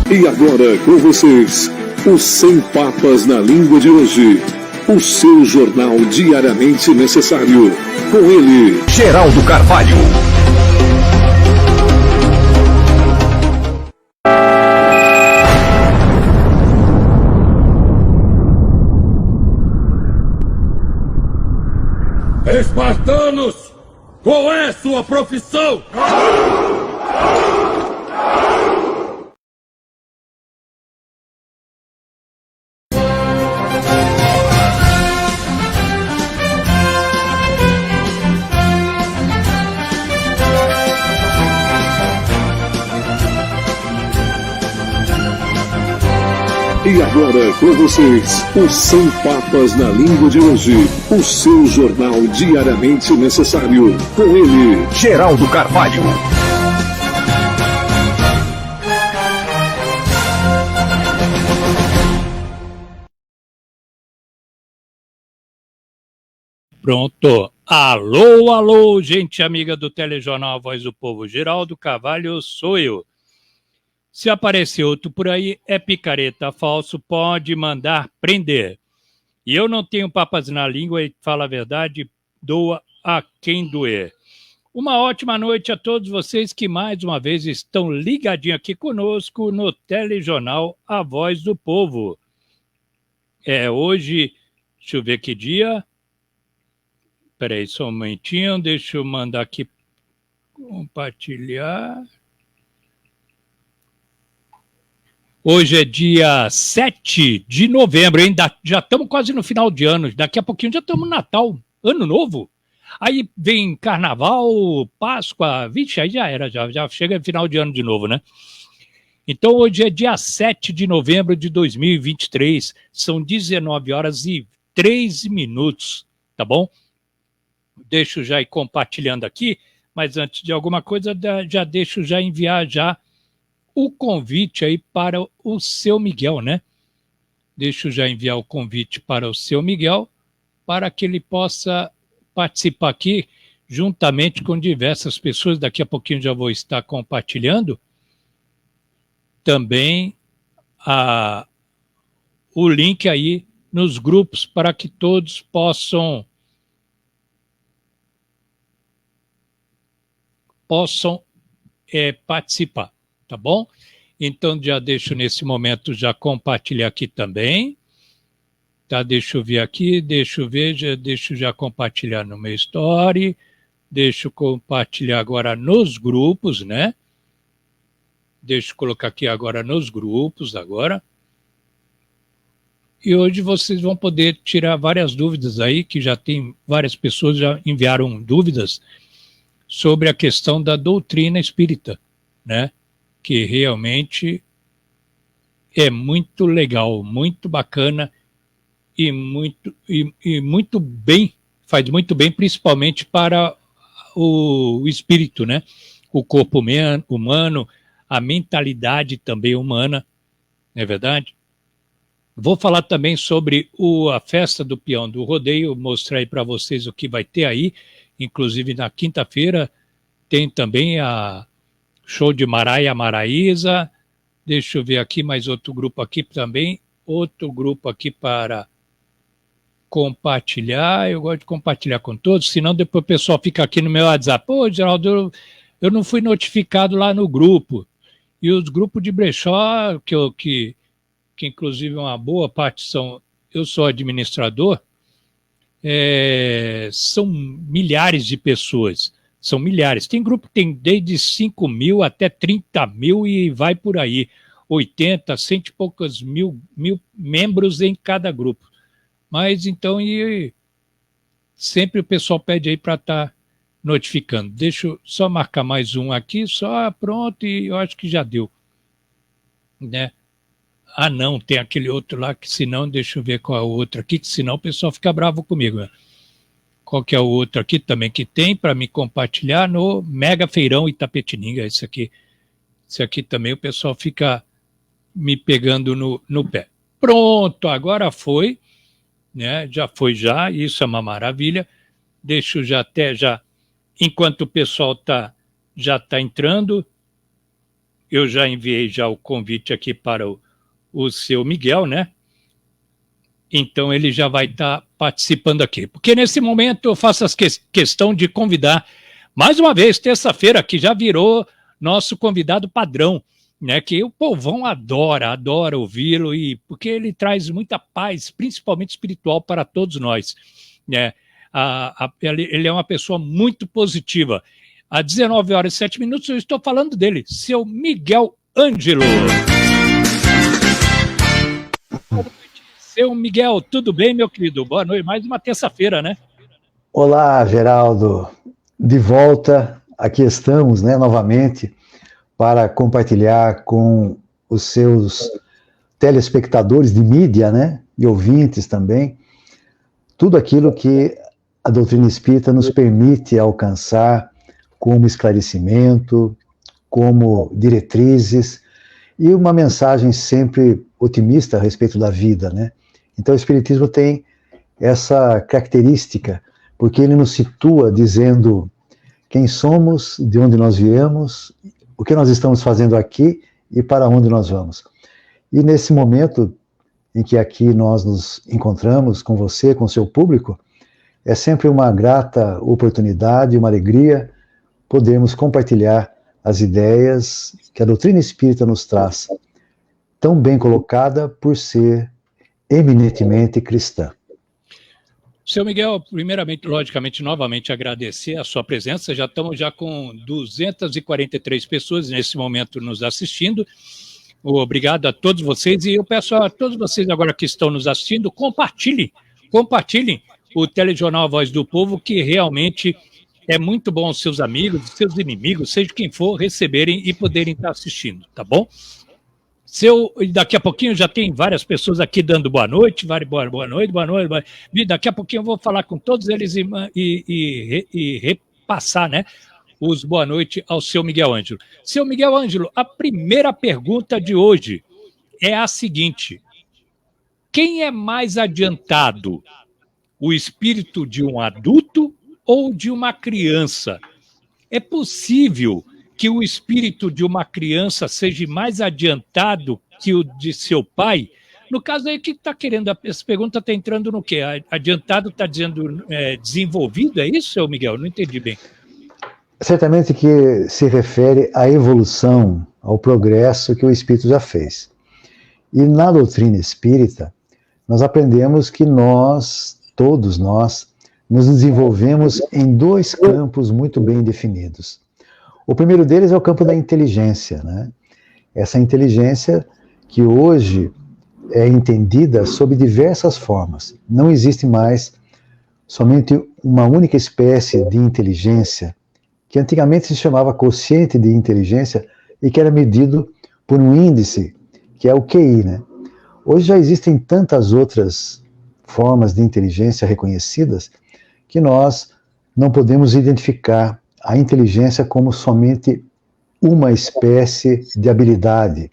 E agora com vocês, os 100 Papas na Língua de hoje. O seu jornal diariamente necessário. Com ele, Geraldo Carvalho. Espartanos, qual é sua profissão? E agora com vocês, os 100 Papas na Língua de hoje. O seu jornal diariamente necessário. Com ele, Geraldo Carvalho. Pronto. Alô, alô, gente amiga do Telejornal A Voz do Povo. Geraldo Carvalho sou eu. Se aparecer outro por aí, é picareta, falso, pode mandar prender. E eu não tenho papas na língua e, fala a verdade, doa a quem doer. Uma ótima noite a todos vocês que mais uma vez estão ligadinhos aqui conosco no Telejornal A Voz do Povo. Hoje, deixa eu ver que dia. Peraí, só um momentinho, deixa eu mandar aqui compartilhar. Hoje é dia 7 de novembro, hein? Já estamos quase no final de ano. Daqui a pouquinho já estamos no Natal, Ano Novo. Aí vem Carnaval, Páscoa, vixe, aí já era, já chega final de ano de novo, né? Então hoje é dia 7 de novembro de 2023, são 19 horas e 3 minutos, tá bom? Deixo já ir compartilhando aqui, mas antes de alguma coisa, já deixo já enviar já o convite aí para o seu Miguel, né? Deixa eu já enviar o convite para o seu Miguel, para que ele possa participar aqui, juntamente com diversas pessoas. Daqui a pouquinho já vou estar compartilhando também o link aí nos grupos, para que todos possam participar. Tá bom? Então já deixo nesse momento já compartilhar aqui também. Tá? Deixa eu ver aqui, deixo já compartilhar no meu story. Deixa eu compartilhar agora nos grupos, né? Deixa eu colocar aqui agora nos grupos agora. E hoje vocês vão poder tirar várias dúvidas aí, que já tem várias pessoas já enviaram dúvidas sobre a questão da doutrina espírita, né? Que realmente é muito legal, muito bacana e muito bem, faz muito bem, principalmente para o espírito, né? O corpo humano, a mentalidade também humana, não é verdade? Vou falar também sobre a festa do peão do rodeio, mostrar aí para vocês o que vai ter aí, inclusive na quinta-feira tem também show de Maraia Maraíza. Deixa eu ver aqui mais outro grupo aqui também. Outro grupo aqui para compartilhar. Eu gosto de compartilhar com todos, senão depois o pessoal fica aqui no meu WhatsApp. Pô, Geraldo, eu não fui notificado lá no grupo. E os grupos de brechó, que inclusive uma boa parte são... Eu sou administrador, são milhares de pessoas. São milhares. Tem grupo que tem desde 5 mil até 30 mil e vai por aí. 80, 100 e poucos mil membros em cada grupo. Mas então, sempre o pessoal pede aí para estar notificando. Deixa eu só marcar mais um aqui, só pronto, e eu acho que já deu. né? Ah, não, tem aquele outro lá que senão, deixa eu ver qual é o outro aqui, que senão o pessoal fica bravo comigo, né? Qual que é o outro aqui também que tem para me compartilhar no Mega Feirão Itapetininga, esse aqui também o pessoal fica me pegando no pé. Pronto, agora foi, né? Já foi já, isso é uma maravilha. Deixo já enquanto o pessoal já está entrando, eu já enviei já o convite aqui para o seu Miguel, né? Então ele já vai estar participando aqui. Porque nesse momento eu faço questão de convidar, mais uma vez, terça-feira, que já virou nosso convidado padrão, né? Que o povão adora ouvi-lo, e porque ele traz muita paz, principalmente espiritual, para todos nós, né? Ele é uma pessoa muito positiva. Às 19h07 eu estou falando dele, seu Miguel Ângelo. Seu Miguel, tudo bem, meu querido? Boa noite, mais uma terça-feira, né? Olá, Geraldo. De volta, aqui estamos, né, novamente, para compartilhar com os seus telespectadores de mídia, né, e ouvintes também, tudo aquilo que a doutrina espírita nos permite alcançar como esclarecimento, como diretrizes, e uma mensagem sempre otimista a respeito da vida, né? Então o Espiritismo tem essa característica, porque ele nos situa dizendo quem somos, de onde nós viemos, o que nós estamos fazendo aqui e para onde nós vamos. E nesse momento em que aqui nós nos encontramos com você, com o seu público, é sempre uma grata oportunidade, uma alegria podermos compartilhar as ideias que a doutrina espírita nos traz, tão bem colocada por ser eminentemente cristã. Seu Miguel, primeiramente, logicamente, novamente agradecer a sua presença. Já estamos com 243 pessoas nesse momento nos assistindo. Obrigado a todos vocês, e eu peço a todos vocês agora que estão nos assistindo, compartilhem o telejornal A Voz do Povo, que realmente é muito bom aos seus amigos, seus inimigos, seja quem for, receberem e poderem estar assistindo, tá bom? Daqui a pouquinho já tem várias pessoas aqui dando boa noite. Daqui a pouquinho eu vou falar com todos eles e repassar, né, os boa noite ao seu Miguel Ângelo. Seu Miguel Ângelo, a primeira pergunta de hoje é a seguinte: quem é mais adiantado, o espírito de um adulto ou de uma criança? É possível que o espírito de uma criança seja mais adiantado que o de seu pai? No caso aí, que está querendo, essa pergunta está entrando no quê? Adiantado está dizendo desenvolvido, é isso, seu Miguel? Não entendi bem. Certamente que se refere à evolução, ao progresso que o espírito já fez. E na doutrina espírita, nós aprendemos que todos nós, nos desenvolvemos em dois campos muito bem definidos. O primeiro deles é o campo da inteligência, né? Essa inteligência que hoje é entendida sob diversas formas. Não existe mais somente uma única espécie de inteligência, que antigamente se chamava quociente de inteligência e que era medido por um índice, que é o QI, né? Hoje já existem tantas outras formas de inteligência reconhecidas que nós não podemos identificar a inteligência como somente uma espécie de habilidade.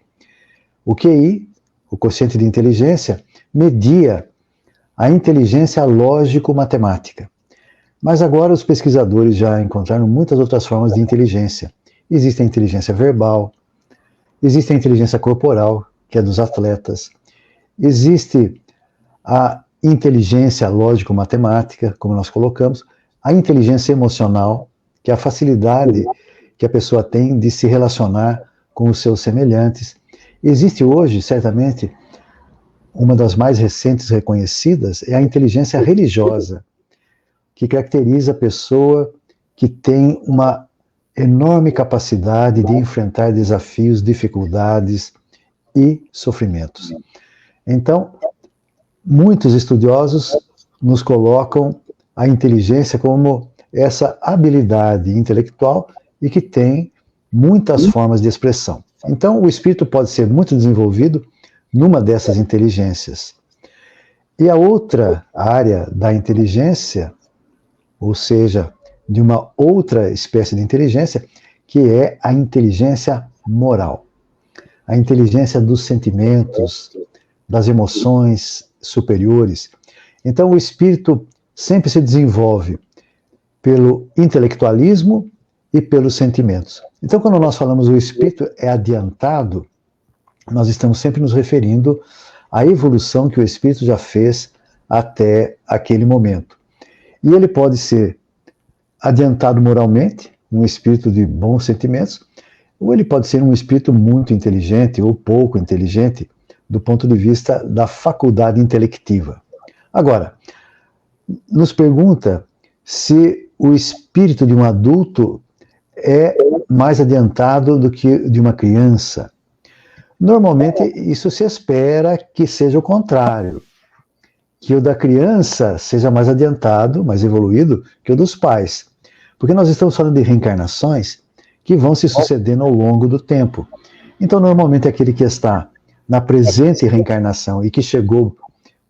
O QI, o quociente de inteligência, media a inteligência lógico-matemática. Mas agora os pesquisadores já encontraram muitas outras formas de inteligência. Existe a inteligência verbal, existe a inteligência corporal, que é dos atletas, existe a inteligência lógico-matemática, como nós colocamos, a inteligência emocional, que é a facilidade que a pessoa tem de se relacionar com os seus semelhantes. Existe hoje, certamente, uma das mais recentes reconhecidas, é a inteligência religiosa, que caracteriza a pessoa que tem uma enorme capacidade de enfrentar desafios, dificuldades e sofrimentos. Então, muitos estudiosos nos colocam a inteligência como essa habilidade intelectual e que tem muitas formas de expressão. Então, o espírito pode ser muito desenvolvido numa dessas inteligências. E a outra área da inteligência, ou seja, de uma outra espécie de inteligência, que é a inteligência moral. A inteligência dos sentimentos, das emoções superiores. Então, o espírito sempre se desenvolve pelo intelectualismo e pelos sentimentos. Então, quando nós falamos o espírito é adiantado, nós estamos sempre nos referindo à evolução que o espírito já fez até aquele momento. E ele pode ser adiantado moralmente, um espírito de bons sentimentos, ou ele pode ser um espírito muito inteligente ou pouco inteligente do ponto de vista da faculdade intelectiva. Agora, nos pergunta se o espírito de um adulto é mais adiantado do que de uma criança. Normalmente, isso se espera que seja o contrário, que o da criança seja mais adiantado, mais evoluído que o dos pais. Porque nós estamos falando de reencarnações que vão se sucedendo ao longo do tempo. Então, normalmente, aquele que está na presente reencarnação e que chegou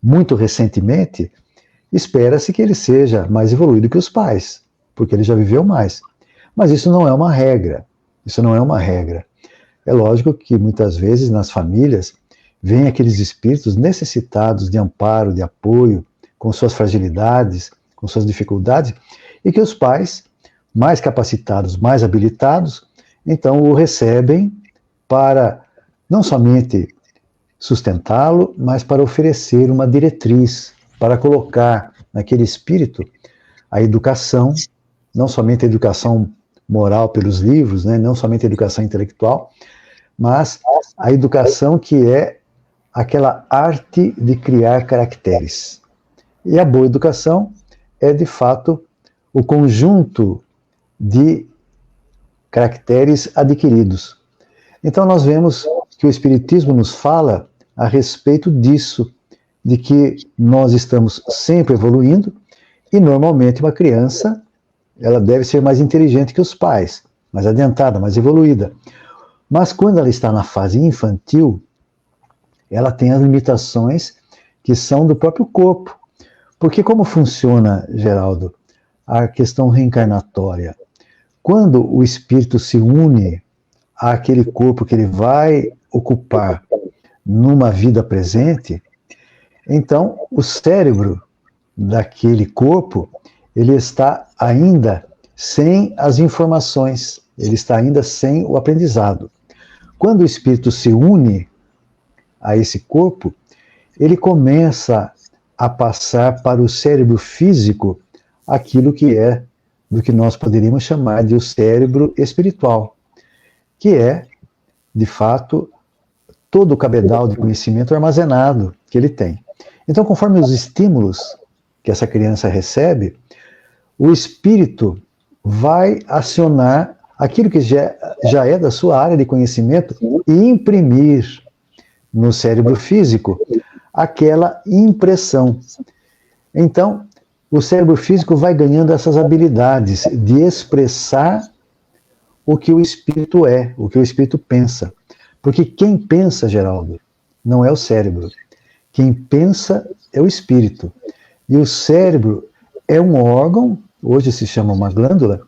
muito recentemente, espera-se que ele seja mais evoluído que os pais, porque ele já viveu mais. Mas isso não é uma regra. Isso não é uma regra. É lógico que muitas vezes nas famílias vêm aqueles espíritos necessitados de amparo, de apoio, com suas fragilidades, com suas dificuldades, e que os pais, mais capacitados, mais habilitados, então o recebem para não somente sustentá-lo, mas para oferecer uma diretriz, para colocar naquele espírito a educação, não somente a educação moral pelos livros, né, não somente a educação intelectual, mas a educação que é aquela arte de criar caracteres. E a boa educação é, de fato, o conjunto de caracteres adquiridos. Então nós vemos que o Espiritismo nos fala a respeito disso, de que nós estamos sempre evoluindo e normalmente uma criança, ela deve ser mais inteligente que os pais, mais adiantada, mais evoluída. Mas quando ela está na fase infantil, ela tem as limitações que são do próprio corpo. Porque como funciona, Geraldo, a questão reencarnatória? Quando o espírito se une àquele corpo que ele vai ocupar numa vida presente, então o cérebro daquele corpo, ele está ainda sem as informações, ele está ainda sem o aprendizado. Quando o espírito se une a esse corpo, ele começa a passar para o cérebro físico aquilo que é do que nós poderíamos chamar de o cérebro espiritual, que é, de fato, todo o cabedal de conhecimento armazenado que ele tem. Então, conforme os estímulos que essa criança recebe, o espírito vai acionar aquilo que já é da sua área de conhecimento e imprimir no cérebro físico aquela impressão. Então, o cérebro físico vai ganhando essas habilidades de expressar o que o espírito é, o que o espírito pensa. Porque quem pensa, Geraldo, não é o cérebro. Quem pensa é o espírito. E o cérebro é um órgão, hoje se chama uma glândula,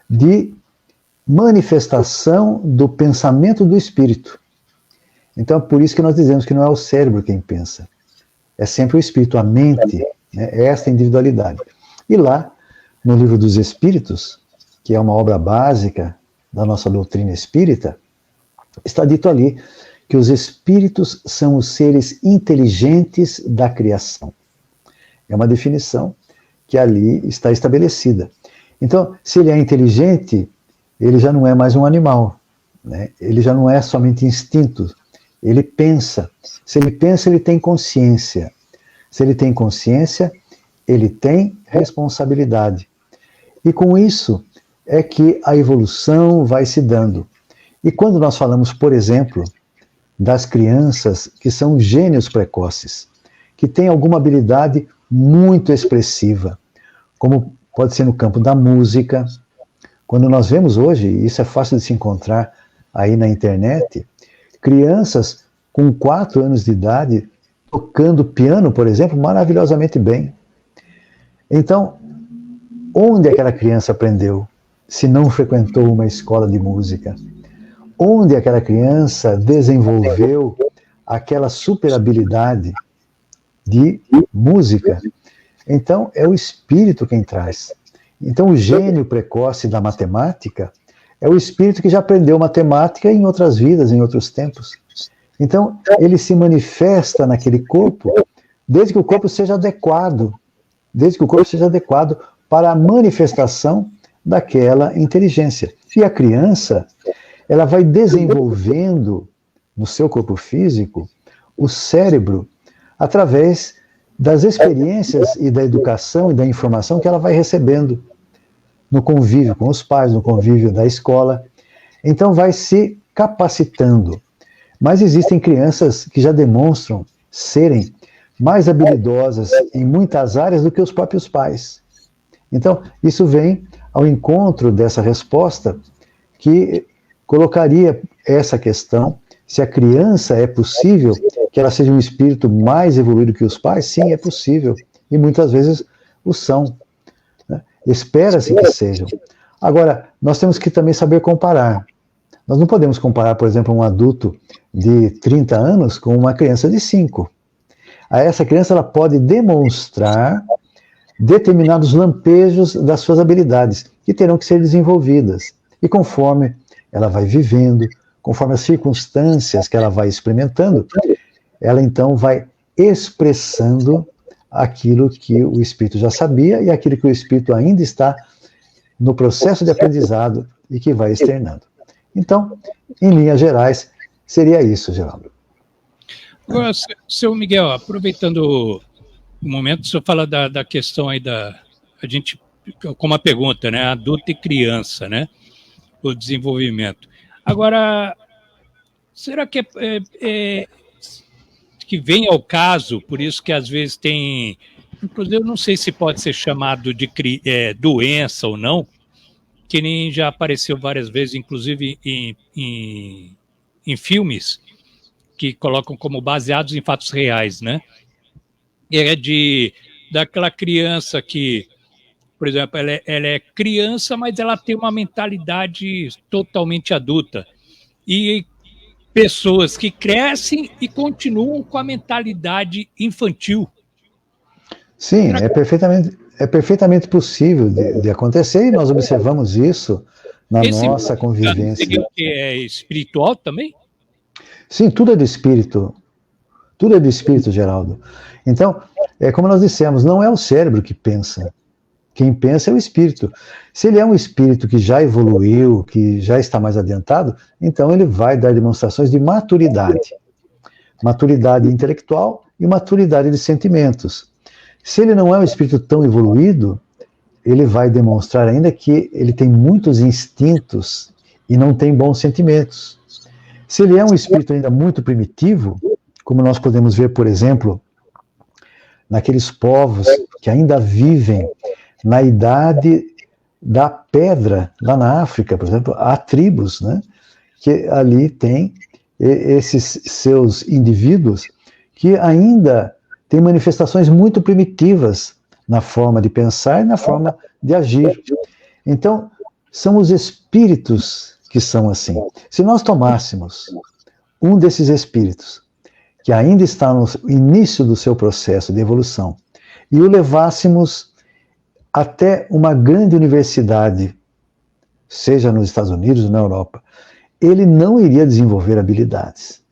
de manifestação do pensamento do espírito. Então, por isso que nós dizemos que não é o cérebro quem pensa. É sempre o espírito, a mente, né, é esta individualidade. E lá, no Livro dos Espíritos, que é uma obra básica da nossa doutrina espírita, está dito ali que os espíritos são os seres inteligentes da criação. É uma definição que ali está estabelecida. Então, se ele é inteligente, ele já não é mais um animal, né? Ele já não é somente instinto, ele pensa. Se ele pensa, ele tem consciência. Se ele tem consciência, ele tem responsabilidade. E com isso é que a evolução vai se dando. E quando nós falamos, por exemplo, das crianças que são gênios precoces, que têm alguma habilidade muito expressiva, como pode ser no campo da música, quando nós vemos hoje, e isso é fácil de se encontrar aí na internet, crianças com 4 anos de idade tocando piano, por exemplo, maravilhosamente bem. Então, onde aquela criança aprendeu, se não frequentou uma escola de música? Onde aquela criança desenvolveu aquela super habilidade de música? Então, é o espírito quem traz. Então, o gênio precoce da matemática é o espírito que já aprendeu matemática em outras vidas, em outros tempos. Então, ele se manifesta naquele corpo, desde que o corpo seja adequado, para a manifestação daquela inteligência. E a criança, ela vai desenvolvendo no seu corpo físico o cérebro através das experiências e da educação e da informação que ela vai recebendo no convívio com os pais, no convívio da escola. Então vai se capacitando. Mas existem crianças que já demonstram serem mais habilidosas em muitas áreas do que os próprios pais. Então, isso vem ao encontro dessa resposta que colocaria essa questão: se a criança é possível que ela seja um espírito mais evoluído que os pais? Sim, é possível. E muitas vezes o são. Né? Espera-se que sejam. Agora, nós temos que também saber comparar. Nós não podemos comparar, por exemplo, um adulto de 30 anos com uma criança de 5. Essa criança ela pode demonstrar determinados lampejos das suas habilidades, que terão que ser desenvolvidas. E conforme ela vai vivendo, conforme as circunstâncias que ela vai experimentando, ela então vai expressando aquilo que o espírito já sabia e aquilo que o espírito ainda está no processo de aprendizado e que vai externando. Então, em linhas gerais, seria isso, Geraldo. Agora, seu Miguel, aproveitando o momento, o senhor fala da questão aí a gente, com uma pergunta, né? Adulto e criança, né? O desenvolvimento. Agora, será que que vem ao caso, por isso que às vezes tem, inclusive eu não sei se pode ser chamado de doença ou não, que nem já apareceu várias vezes, inclusive em filmes que colocam como baseados em fatos reais, né? Daquela criança que, por exemplo, ela é criança, mas ela tem uma mentalidade totalmente adulta. E pessoas que crescem e continuam com a mentalidade infantil. Sim, é perfeitamente possível de acontecer, e nós observamos isso na nossa convivência. Seria o que é espiritual também? Sim, tudo é do espírito. Tudo é do espírito, Geraldo. Então, como nós dissemos, não é o cérebro que pensa. Quem pensa é o espírito. Se ele é um espírito que já evoluiu, que já está mais adiantado, então ele vai dar demonstrações de maturidade. Maturidade intelectual e maturidade de sentimentos. Se ele não é um espírito tão evoluído, ele vai demonstrar ainda que ele tem muitos instintos e não tem bons sentimentos. Se ele é um espírito ainda muito primitivo, como nós podemos ver, por exemplo, naqueles povos que ainda vivem na idade da pedra, lá na África, por exemplo, há tribos, né, que ali tem esses seus indivíduos que ainda têm manifestações muito primitivas na forma de pensar e na forma de agir. Então, são os espíritos que são assim. Se nós tomássemos um desses espíritos, que ainda está no início do seu processo de evolução, e o levássemos até uma grande universidade, seja nos Estados Unidos ou na Europa, ele não iria desenvolver habilidades.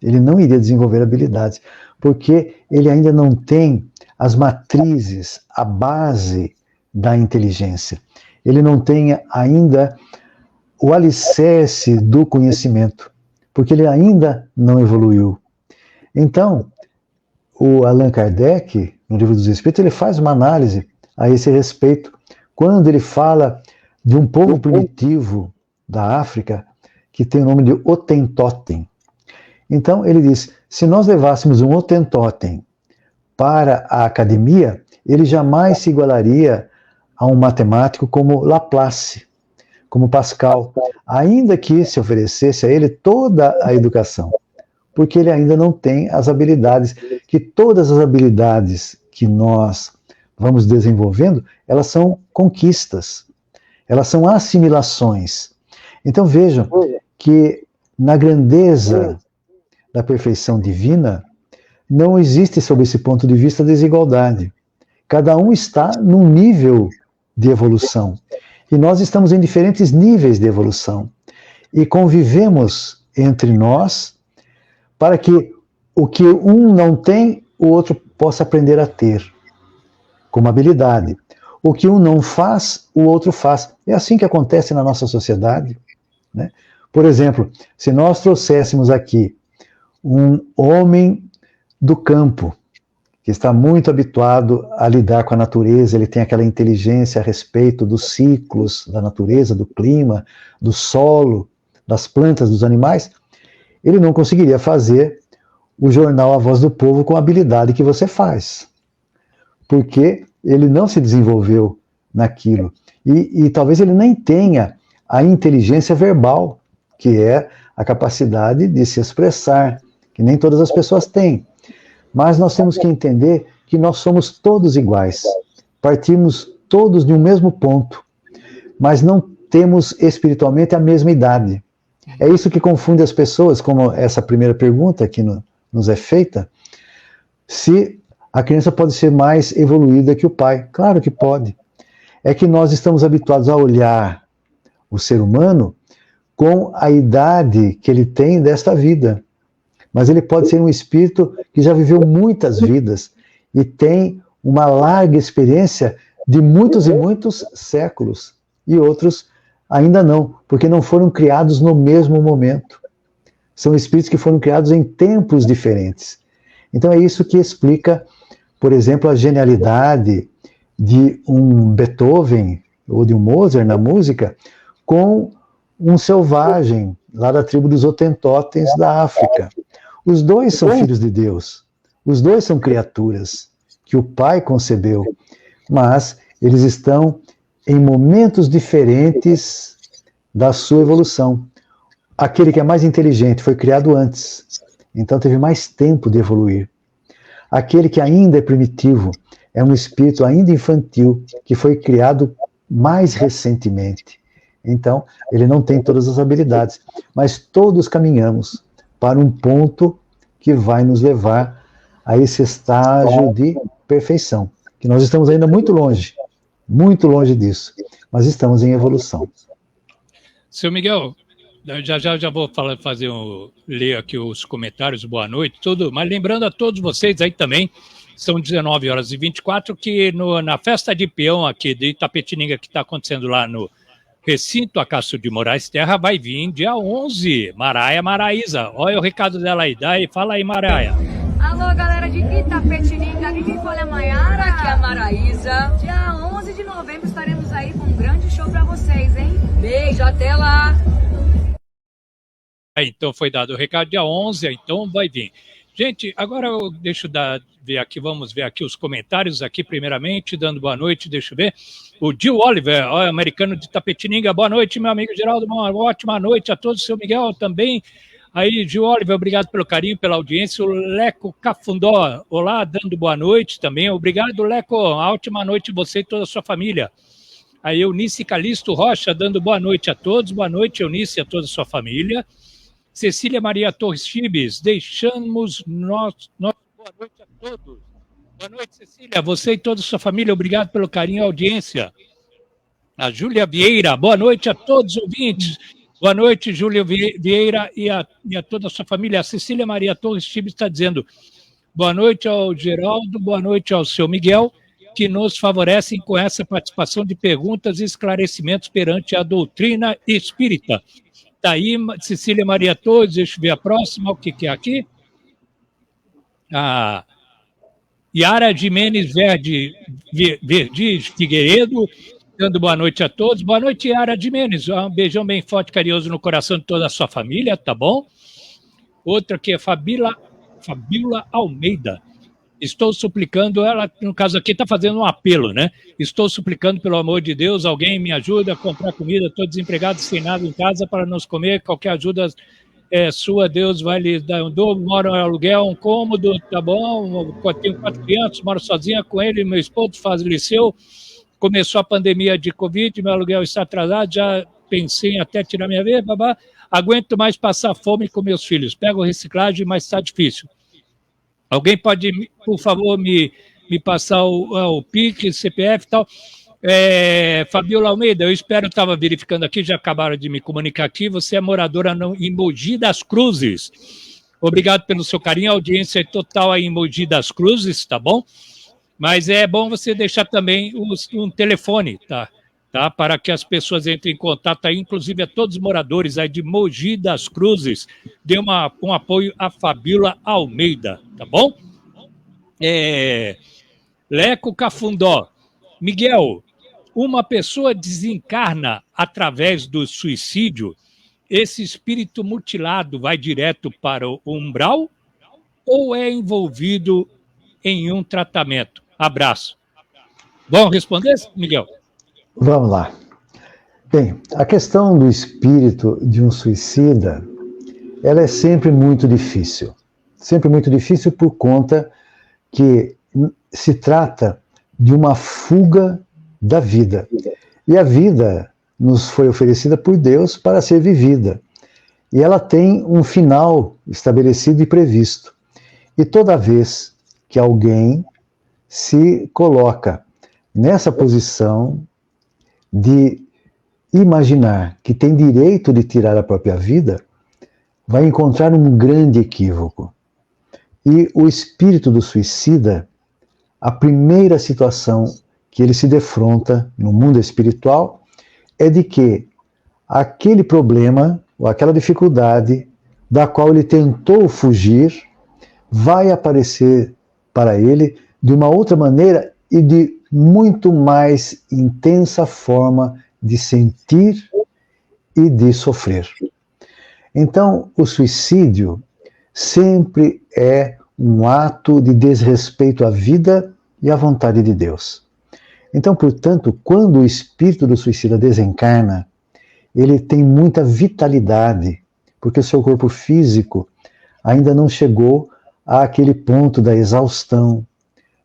Ele não iria desenvolver habilidades, porque ele ainda não tem as matrizes, a base da inteligência. Ele não tem ainda o alicerce do conhecimento, porque ele ainda não evoluiu. Então, o Allan Kardec, no Livro dos Espíritos, ele faz uma análise a esse respeito, quando ele fala de um povo primitivo da África, que tem o nome de Hottentotem. Então, ele diz, se nós levássemos um Hottentotem para a academia, ele jamais se igualaria a um matemático como Laplace, como Pascal, ainda que se oferecesse a ele toda a educação. porque ele ainda não tem as habilidades, que todas as habilidades que nós vamos desenvolvendo, elas são conquistas, elas são assimilações. Então vejam que na grandeza da perfeição divina, não existe, sob esse ponto de vista, desigualdade. Cada um está num nível de evolução. E nós estamos em diferentes níveis de evolução. E convivemos entre nós para que o que um não tem, o outro possa aprender a ter, como habilidade. O que um não faz, o outro faz. É assim que acontece na nossa sociedade, né? Por exemplo, se nós trouxéssemos aqui um homem do campo, que está muito habituado a lidar com a natureza, ele tem aquela inteligência a respeito dos ciclos da natureza, do clima, do solo, das plantas, dos animais, ele não conseguiria fazer o jornal A Voz do Povo com a habilidade que você faz, porque ele não se desenvolveu naquilo, e talvez ele nem tenha a inteligência verbal, que é a capacidade de se expressar, que nem todas as pessoas têm. Mas nós temos que entender que nós somos todos iguais, partimos todos de um mesmo ponto, mas não temos espiritualmente a mesma idade. É isso que confunde as pessoas, como essa primeira pergunta que nos é feita, se a criança pode ser mais evoluída que o pai. Claro que pode. É que nós estamos habituados a olhar o ser humano com a idade que ele tem desta vida. Mas ele pode ser um espírito que já viveu muitas vidas e tem uma larga experiência de muitos e muitos séculos. E outros ainda não, porque não foram criados no mesmo momento. São espíritos que foram criados em tempos diferentes. Então é isso que explica, por exemplo, a genialidade de um Beethoven ou de um Mozart na música com um selvagem lá da tribo dos Hottentotes da África. Os dois são filhos de Deus, os dois são criaturas que o Pai concebeu, mas eles estão em momentos diferentes da sua evolução. Aquele que é mais inteligente foi criado antes, então teve mais tempo de evoluir. Aquele que ainda é primitivo é um espírito ainda infantil, que foi criado mais recentemente. Então, ele não tem todas as habilidades, mas todos caminhamos para um ponto que vai nos levar a esse estágio de perfeição, que nós estamos ainda muito longe disso, mas estamos em evolução. Seu Miguel, já vou ler aqui os comentários, boa noite, tudo, mas lembrando a todos vocês aí também, são 19h24, que na festa de peão aqui de Itapetininga, que está acontecendo lá no Recinto Acácio de Moraes Terra, vai vir dia 11, Maraísa. Olha o recado dela aí, fala aí, Maraia. Alô, galera de Itapetininga, aqui quem fala é a Maiara, aqui é a Maraísa. Dia 11 de novembro estaremos aí com um grande show pra vocês, hein? Beijo, até lá! Então foi dado o recado, dia 11, então vai vir. Gente, agora eu vamos ver aqui os comentários aqui, primeiramente, dando boa noite, deixa eu ver. O Gil Oliver, americano de Itapetininga, boa noite, meu amigo Geraldo, uma ótima noite a todos, seu Miguel também. Aí, Gil Oliver, obrigado pelo carinho, pela audiência. O Leco Cafundó, olá, dando boa noite também. Obrigado, Leco, ótima noite você e toda a sua família. Aí, Eunice Calisto Rocha, dando boa noite a todos. Boa noite, Eunice, a toda a sua família. Cecília Maria Torres Chibes, deixamos boa noite a todos. Boa noite, Cecília, você e toda a sua família, obrigado pelo carinho e audiência. A Júlia Vieira, boa noite a todos os ouvintes. Boa noite, Júlia Vieira e a toda a sua família. A Cecília Maria Torres Chibes está dizendo boa noite ao Geraldo, boa noite ao seu Miguel, que nos favorecem com essa participação de perguntas e esclarecimentos perante a doutrina espírita. Está aí, Cecília Maria Torres, deixa eu ver a próxima, o que é aqui? A Yara Jimenez Verdi Figueiredo, dando boa noite a todos. Boa noite, Yara Jimenez. Um beijão bem forte e carinhoso no coração de toda a sua família, tá bom? Outra aqui é Fabíola Almeida. Estou suplicando, ela, no caso aqui, está fazendo um apelo, né? Estou suplicando, pelo amor de Deus, alguém me ajuda a comprar comida. Estou desempregado, sem nada em casa para nos comer. Qualquer ajuda sua, Deus vai lhe dar um dom, moro em aluguel, um cômodo, tá bom, tenho 4 crianças, moro sozinha com ele, meu esposo faleceu, começou a pandemia de Covid, meu aluguel está atrasado, já pensei em até tirar minha vida, babá, aguento mais passar fome com meus filhos, pego reciclagem, mas está difícil. Alguém pode, por favor, me passar o PIC, CPF e tal? Fabiola Almeida, eu espero, estava verificando aqui, já acabaram de me comunicar aqui, você é moradora em Mogi das Cruzes. Obrigado pelo seu carinho, a audiência é total aí em Mogi das Cruzes, tá bom? Mas é bom você deixar também um telefone, tá? Para que as pessoas entrem em contato aí, inclusive a todos os moradores aí de Mogi das Cruzes, dê um apoio à Fabiola Almeida, tá bom? Leco Cafundó, Miguel, uma pessoa desencarna através do suicídio, esse espírito mutilado vai direto para o umbral ou é envolvido em um tratamento? Abraço. Vamos responder, Miguel? Vamos lá. Bem, a questão do espírito de um suicida, ela é sempre muito difícil. Sempre muito difícil por conta que se trata de uma fuga da vida. E a vida nos foi oferecida por Deus para ser vivida. E ela tem um final estabelecido e previsto. E toda vez que alguém se coloca nessa posição de imaginar que tem direito de tirar a própria vida, vai encontrar um grande equívoco. E o espírito do suicida, a primeira situação que ele se defronta no mundo espiritual é de que aquele problema ou aquela dificuldade da qual ele tentou fugir vai aparecer para ele de uma outra maneira e de muito mais intensa forma de sentir e de sofrer. Então, o suicídio sempre é um ato de desrespeito à vida e à vontade de Deus. Então, portanto, quando o espírito do suicida desencarna, ele tem muita vitalidade, porque o seu corpo físico ainda não chegou àquele ponto da exaustão,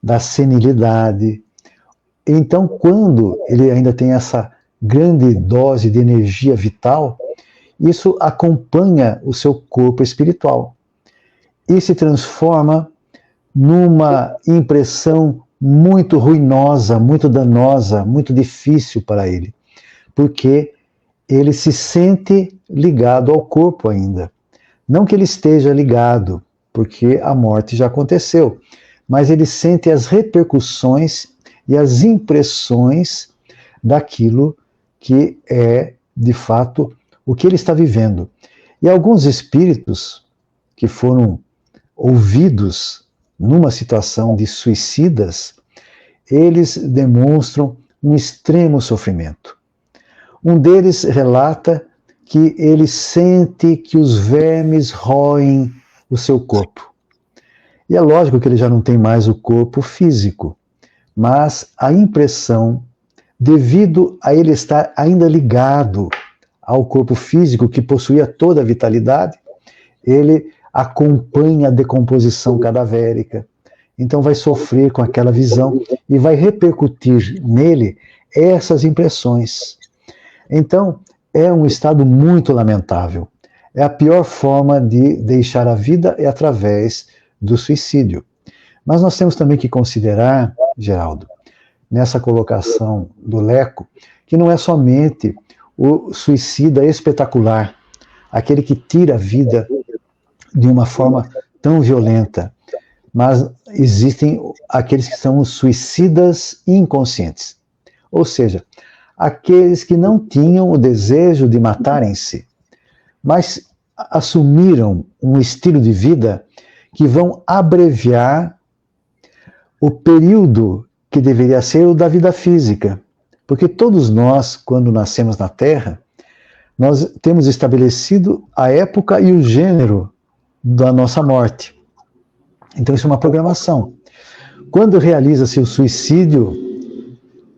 da senilidade. Então, quando ele ainda tem essa grande dose de energia vital, isso acompanha o seu corpo espiritual e se transforma numa impressão muito ruinosa, muito danosa, muito difícil para ele, porque ele se sente ligado ao corpo ainda. Não que ele esteja ligado, porque a morte já aconteceu, mas ele sente as repercussões e as impressões daquilo que é, de fato, o que ele está vivendo. E alguns espíritos que foram ouvidos numa situação de suicidas, eles demonstram um extremo sofrimento. Um deles relata que ele sente que os vermes roem o seu corpo. E é lógico que ele já não tem mais o corpo físico, mas a impressão, devido a ele estar ainda ligado ao corpo físico que possuía toda a vitalidade, ele acompanha a decomposição cadavérica, então vai sofrer com aquela visão e vai repercutir nele essas impressões. Então, é um estado muito lamentável. É a pior forma de deixar a vida é através do suicídio. Mas nós temos também que considerar, Geraldo, nessa colocação do Leco, que não é somente o suicida espetacular, aquele que tira a vida de uma forma tão violenta, mas existem aqueles que são os suicidas inconscientes, ou seja, aqueles que não tinham o desejo de matarem-se, mas assumiram um estilo de vida que vão abreviar o período que deveria ser o da vida física. Porque todos nós, quando nascemos na Terra, nós temos estabelecido a época e o gênero da nossa morte. Então isso é uma programação. Quando realiza-se o suicídio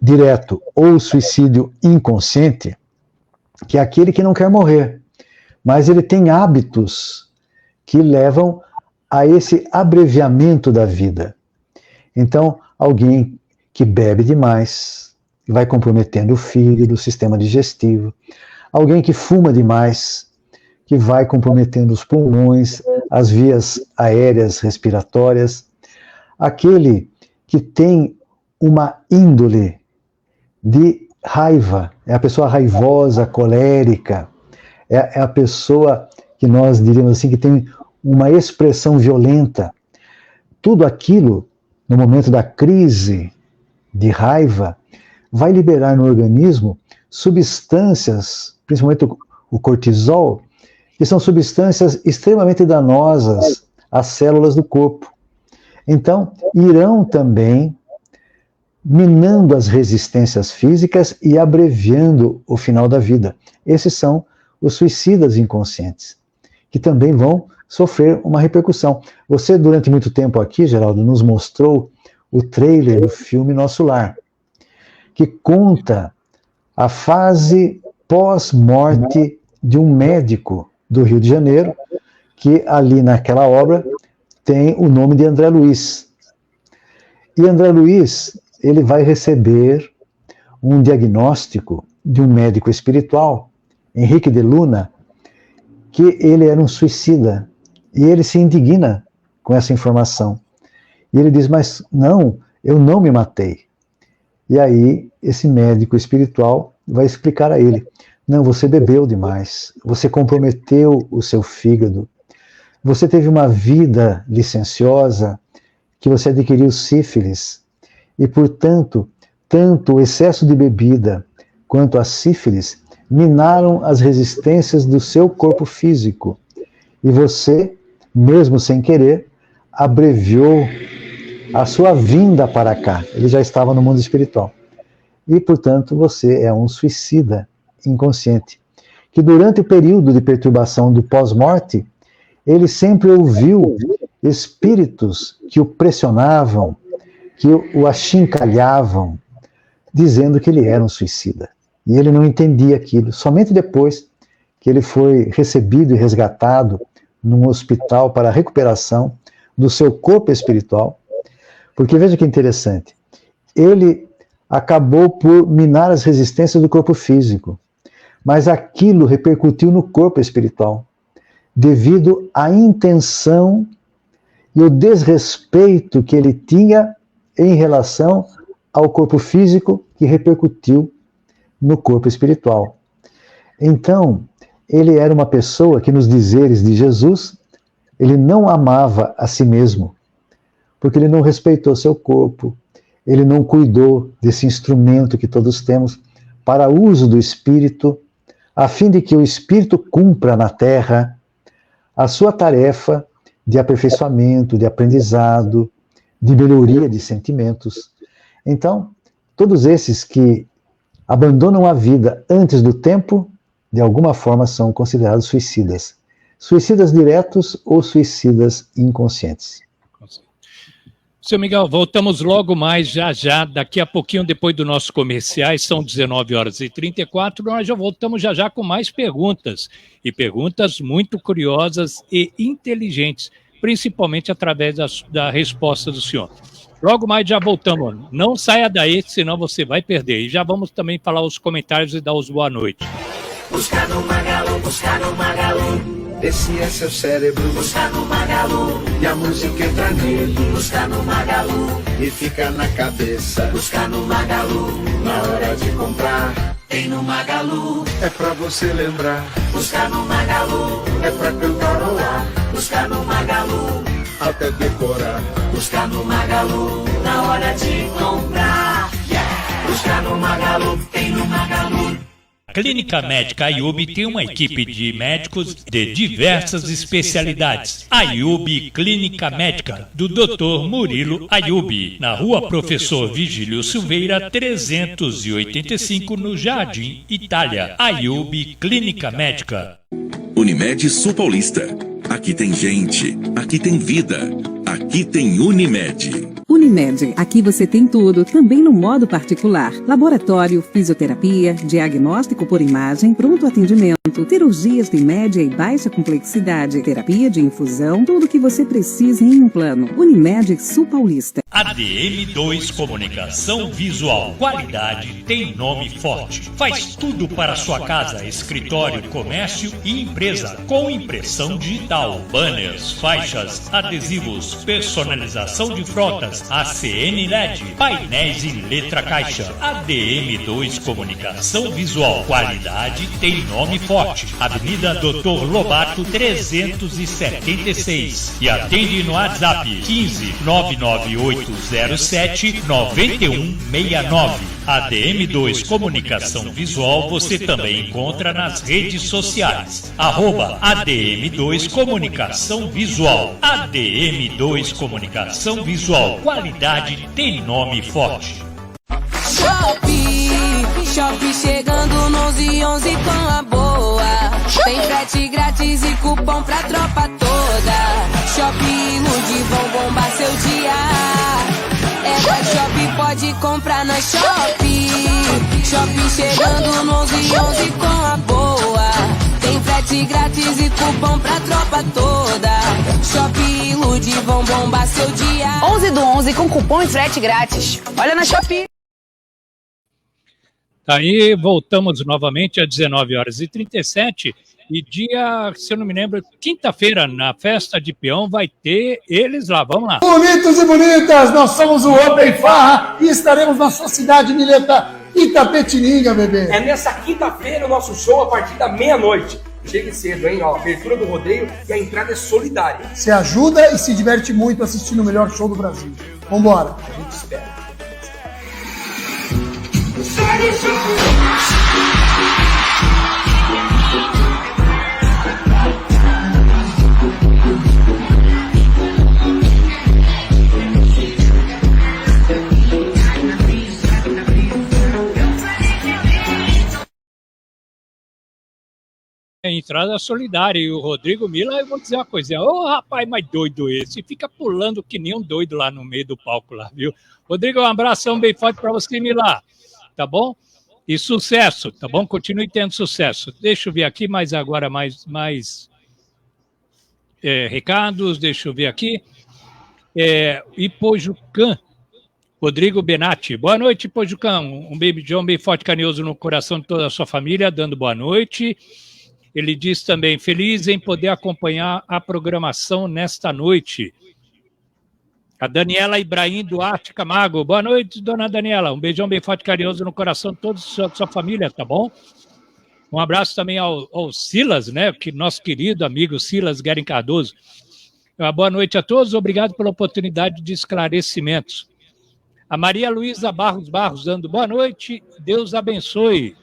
direto ou o suicídio inconsciente, que é aquele que não quer morrer, mas ele tem hábitos que levam a esse abreviamento da vida. Então, alguém que bebe demais, vai comprometendo o fígado, o sistema digestivo. Alguém que fuma demais, que vai comprometendo os pulmões, as vias aéreas respiratórias. Aquele que tem uma índole de raiva, é a pessoa raivosa, colérica, é a pessoa que nós diríamos assim, que tem uma expressão violenta. Tudo aquilo, no momento da crise de raiva, vai liberar no organismo substâncias, principalmente o cortisol, que são substâncias extremamente danosas às células do corpo. Então, irão também minando as resistências físicas e abreviando o final da vida. Esses são os suicidas inconscientes, que também vão sofrer uma repercussão. Você, durante muito tempo aqui, Geraldo, nos mostrou o trailer do filme Nosso Lar, que conta a fase pós-morte de um médico do Rio de Janeiro, que ali naquela obra tem o nome de André Luiz. E André Luiz, ele vai receber um diagnóstico de um médico espiritual, Henrique de Luna, que ele era um suicida. E ele se indigna com essa informação. E ele diz, mas não, eu não me matei. E aí, esse médico espiritual vai explicar a ele, não, você bebeu demais, você comprometeu o seu fígado, você teve uma vida licenciosa, que você adquiriu sífilis, e, portanto, tanto o excesso de bebida quanto a sífilis minaram as resistências do seu corpo físico. E você, mesmo sem querer, abreviou a sua vinda para cá. Ele já estava no mundo espiritual. E, portanto, você é um suicida inconsciente, que durante o período de perturbação do pós-morte, ele sempre ouviu espíritos que o pressionavam, que o achincalhavam, dizendo que ele era um suicida. E ele não entendia aquilo. Somente depois que ele foi recebido e resgatado num hospital para a recuperação do seu corpo espiritual, porque veja que interessante, ele acabou por minar as resistências do corpo físico, mas aquilo repercutiu no corpo espiritual, devido à intenção e o desrespeito que ele tinha em relação ao corpo físico, que repercutiu no corpo espiritual. Então, ele era uma pessoa que, nos dizeres de Jesus, ele não amava a si mesmo, porque ele não respeitou seu corpo, ele não cuidou desse instrumento que todos temos para uso do Espírito, a fim de que o Espírito cumpra na Terra a sua tarefa de aperfeiçoamento, de aprendizado, de melhoria de sentimentos. Então, todos esses que abandonam a vida antes do tempo, de alguma forma são considerados suicidas. Suicidas diretos ou suicidas inconscientes. Seu Miguel, voltamos logo mais, já, daqui a pouquinho, depois do nosso comerciais, são 19h34, nós já voltamos já com mais perguntas, e perguntas muito curiosas e inteligentes, principalmente através da resposta do senhor. Logo mais já voltamos, não saia daí, senão você vai perder, e já vamos também falar os comentários e dar os boa noite. Busca no Magalu. Esse é seu cérebro, busca no Magalu. E a música entra nele, busca no Magalu. E fica na cabeça, busca no Magalu. Na hora de comprar, tem no Magalu. É pra você lembrar, busca no Magalu. É pra cantarolar, busca no Magalu. Até decorar, busca no Magalu. Na hora de comprar, busca no Magalu, tem no Magalu. A Clínica Médica Ayub tem uma equipe de médicos de diversas especialidades. Ayub Clínica Médica, do Dr. Murilo Ayub, na Rua Professor Vigílio Silveira, 385, no Jardim Itália. Ayub Clínica Médica. Unimed Sul Paulista. Aqui tem gente, aqui tem vida, aqui tem Unimed. Unimed, aqui você tem tudo, também no modo particular. Laboratório, fisioterapia, diagnóstico por imagem, pronto atendimento, cirurgias de média e baixa complexidade, terapia de infusão, tudo que você precisa em um plano. Unimed Sul Paulista. ADM2 Comunicação Visual. Qualidade tem nome forte. Faz tudo para sua casa, escritório, comércio e empresa. Com impressão digital, banners, faixas, adesivos, personalização de frotas, ACN LED, painéis e letra caixa. ADM2 Comunicação Visual. Qualidade tem nome forte. Avenida Dr. Lobato 376. E atende no WhatsApp 15 99807 9169. ADM2 Comunicação Visual você também encontra nas redes sociais. @ADM2 Comunicação Visual. ADM2 Comunicação Visual. Qualidade tem nome forte. Shopping chegando no 11 com a boa. Tem frete grátis e cupom pra tropa toda. Shopping Ilude vão bombar seu dia. É da Shopping, pode comprar na Shopping. Shopping chegando no 11 com a boa. Tem frete grátis e cupom pra tropa toda. Shopping Ilude vão bombar seu dia. 11/11 com cupom e frete grátis. Olha na Shopping. Aí voltamos novamente às 19h37 e dia, se eu não me lembro, quinta-feira, na festa de peão, vai ter eles lá. Vamos lá. Bonitos e bonitas, nós somos o Open Farra e estaremos na sua cidade, Mileta, Itapetininga, bebê. É nessa quinta-feira o nosso show a partir da meia-noite. Chegue cedo, hein? Ó, abertura do rodeio e a entrada é solidária. Você ajuda e se diverte muito assistindo o melhor show do Brasil. Vambora. A gente espera. Entrada solidária, e o Rodrigo Mila, eu vou dizer uma coisa, ô rapaz mais doido esse, fica pulando que nem um doido lá no meio do palco lá, viu? Rodrigo, um abração bem forte para você, Mila, tá bom? E sucesso, tá bom? Continue tendo sucesso. Deixa eu ver aqui, mas agora mais recados, deixa eu ver aqui. Ipojucã, Rodrigo Benatti. Boa noite, Ipojucã. Um Baby John bem forte, carinhoso no coração de toda a sua família, dando boa noite. Ele diz também, feliz em poder acompanhar a programação nesta noite. A Daniela Ibrahim Duarte Camargo. Boa noite, dona Daniela. Um beijão bem forte e carinhoso no coração de toda a sua família, tá bom? Um abraço também ao Silas, né? Que nosso querido amigo Silas Guerin Cardoso. Uma boa noite a todos. Obrigado pela oportunidade de esclarecimentos. A Maria Luísa Barros dando boa noite. Deus abençoe.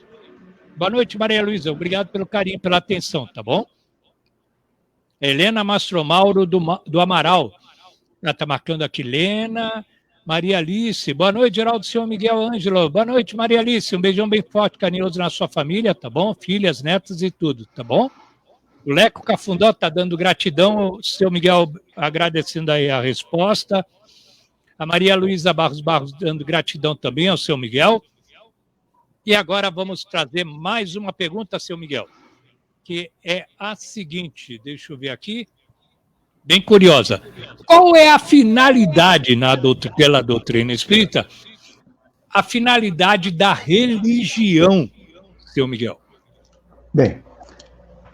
Boa noite, Maria Luísa. Obrigado pelo carinho, pela atenção, tá bom? Helena Mastromauro do Amaral. Ela está marcando aqui, Helena. Maria Alice. Boa noite, Geraldo, senhor Miguel Ângelo. Boa noite, Maria Alice. Um beijão bem forte, carinhoso na sua família, tá bom? Filhas, netas e tudo, tá bom? O Leco Cafundó está dando gratidão. O seu Miguel agradecendo aí a resposta. A Maria Luísa Barros dando gratidão também ao seu Miguel. E agora vamos trazer mais uma pergunta, seu Miguel, que é a seguinte, deixa eu ver aqui, bem curiosa. Qual é a finalidade pela doutrina espírita? A finalidade da religião, seu Miguel? Bem,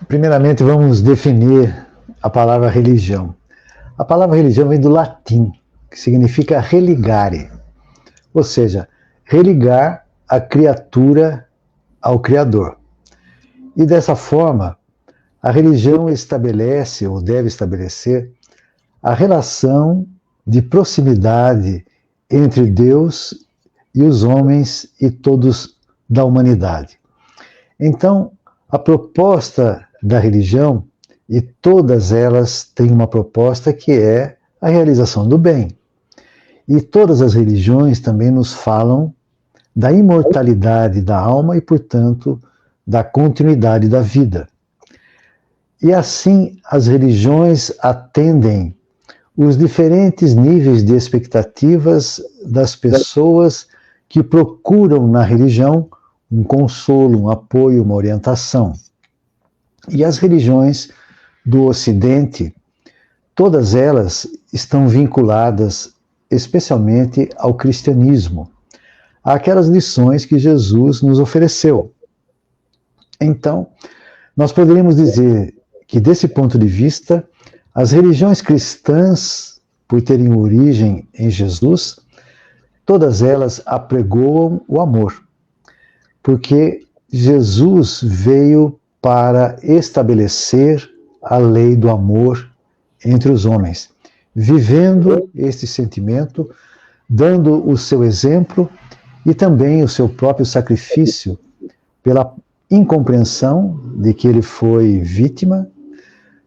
primeiramente vamos definir a palavra religião. A palavra religião vem do latim, que significa religare, ou seja, religar a criatura ao Criador. E dessa forma, a religião estabelece, ou deve estabelecer, a relação de proximidade entre Deus e os homens e todos da humanidade. Então, a proposta da religião, e todas elas têm uma proposta que é a realização do bem. E todas as religiões também nos falam da imortalidade da alma e, portanto, da continuidade da vida. E assim, as religiões atendem os diferentes níveis de expectativas das pessoas que procuram na religião um consolo, um apoio, uma orientação. E as religiões do Ocidente, todas elas estão vinculadas especialmente ao cristianismo, àquelas lições que Jesus nos ofereceu. Então, nós poderíamos dizer que, desse ponto de vista, as religiões cristãs, por terem origem em Jesus, todas elas apregoam o amor, porque Jesus veio para estabelecer a lei do amor entre os homens, vivendo este sentimento, dando o seu exemplo e também o seu próprio sacrifício pela incompreensão de que ele foi vítima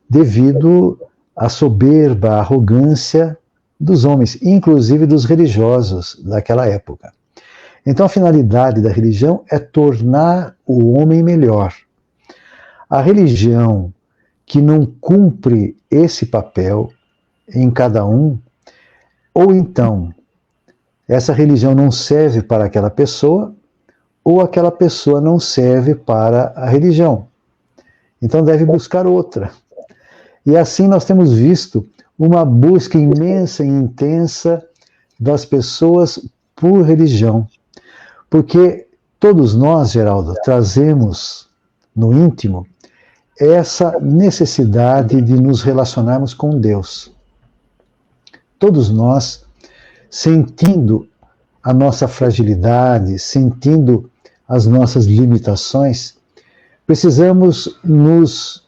devido à soberba, à arrogância dos homens, inclusive dos religiosos daquela época. Então a finalidade da religião é tornar o homem melhor. A religião que não cumpre esse papel em cada um, ou então essa religião não serve para aquela pessoa, ou aquela pessoa não serve para a religião. Então deve buscar outra. E assim nós temos visto uma busca imensa e intensa das pessoas por religião. Porque todos nós, Geraldo, trazemos no íntimo essa necessidade de nos relacionarmos com Deus. Todos nós, sentindo a nossa fragilidade, sentindo as nossas limitações, precisamos nos